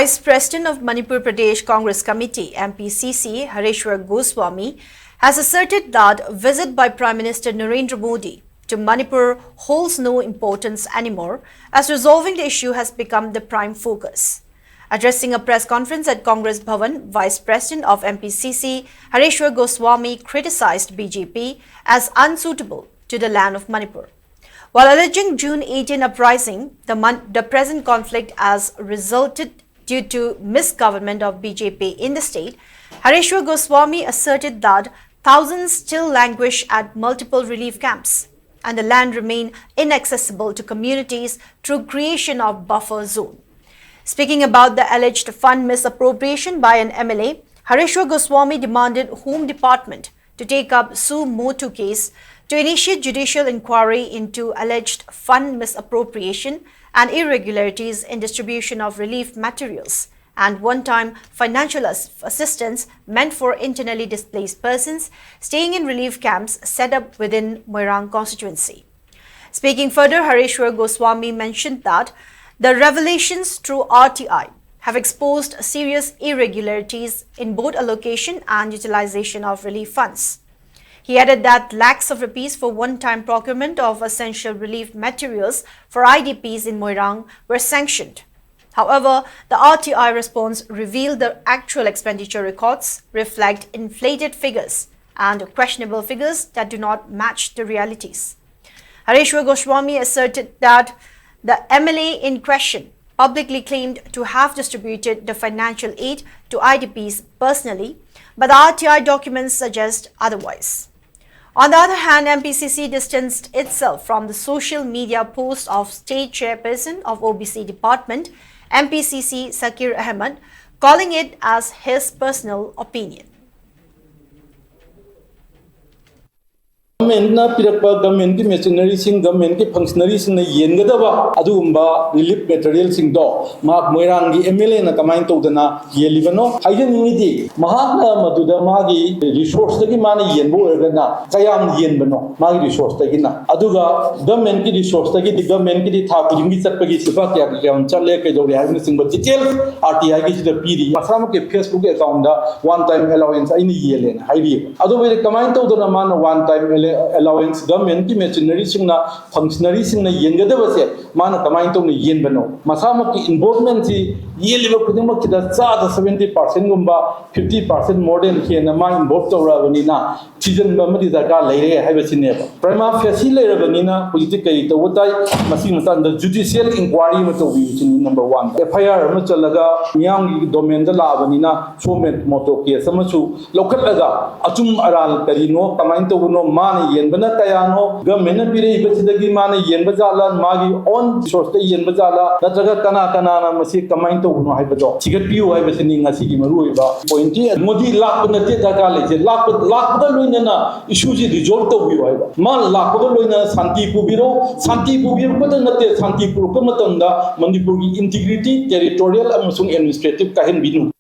Vice President of Manipur Pradesh Congress Committee (MPCC) Hareshwar Goswami has asserted that visit by Prime Minister Narendra Modi to Manipur holds no importance anymore, as resolving the issue has become the prime focus. Addressing a press conference at Congress Bhavan, Vice President of MPCC Hareshwar Goswami criticized BJP as unsuitable to the land of Manipur. While alleging June 18 uprising, the present conflict has resulted due to misgovernment of BJP in the state, Hareshwar Goswami asserted that thousands still languish at multiple relief camps and the land remain inaccessible to communities through creation of buffer zone. Speaking about the alleged fund misappropriation by an MLA, Hareshwar Goswami demanded Home Department to take up Su Motu case to initiate judicial inquiry into alleged fund misappropriation and irregularities in distribution of relief materials and one-time financial assistance meant for internally displaced persons staying in relief camps set up within Moirang constituency. Speaking further, Hareshwar Goswami mentioned that the revelations through RTI have exposed serious irregularities in both allocation and utilization of relief funds. He added that lakhs of rupees for one-time procurement of essential relief materials for IDPs in Moirang were sanctioned. However, the RTI response revealed the actual expenditure records reflect inflated figures and questionable figures that do not match the realities. Hareshwar Goswami asserted that the MLA in question publicly claimed to have distributed the financial aid to IDPs personally, but the RTI documents suggest otherwise. On the other hand, MPCC distanced itself from the social media post of State Chairperson of OBC Department, MPCC Sakir Ahmed, calling it as his personal opinion. Government pirakpa government ki machinery sing government ki functionary sing na yengadaba adugumba relief material sing do mak Moirang gi MLA na kamai tawdana yelibano hayaningidi mahakna maduda magi resource tagi mana yenbo ergana kayam yenbano magi resource tagi na aduga government ki resource tagi di government ki di tha kudingi chatpagi sifa kya kyam challe ke jori having sing ba detail RTI ki sida pidi masama ke Facebook account da one time allowance aini yelen hairi adu be kamai tawdana mana one time allowance government ki machinery sing na functionary sing na yengadaba se mana kamai to ni yenbano masama ki involvement si yeliba kudima kida cha 70% gumba 50% more than hena ma involved tawrabani na season ba madi daka leire haiba sinne prima facie leire bani na politic kai to wotai masi matan the judicial inquiry ma to wi number 1 FIR ma chalaga miyang gi domain da labani na somet moto case amachu local laga achum aral karino kamai to no ma yenbana kayano government pire ibachidagi mane yenbajala magi on source te yenbajala natraga kana na masi kamai to no haibado sigat piu haibasini ngasi gi maru iba point modi lakh na te daga leje lakh da loina na issue ji resolve to wi haiba ma lakh da loina santi pubiro ko na te santi pur ko matanda manipur gi integrity territorial amasung administrative kahen binu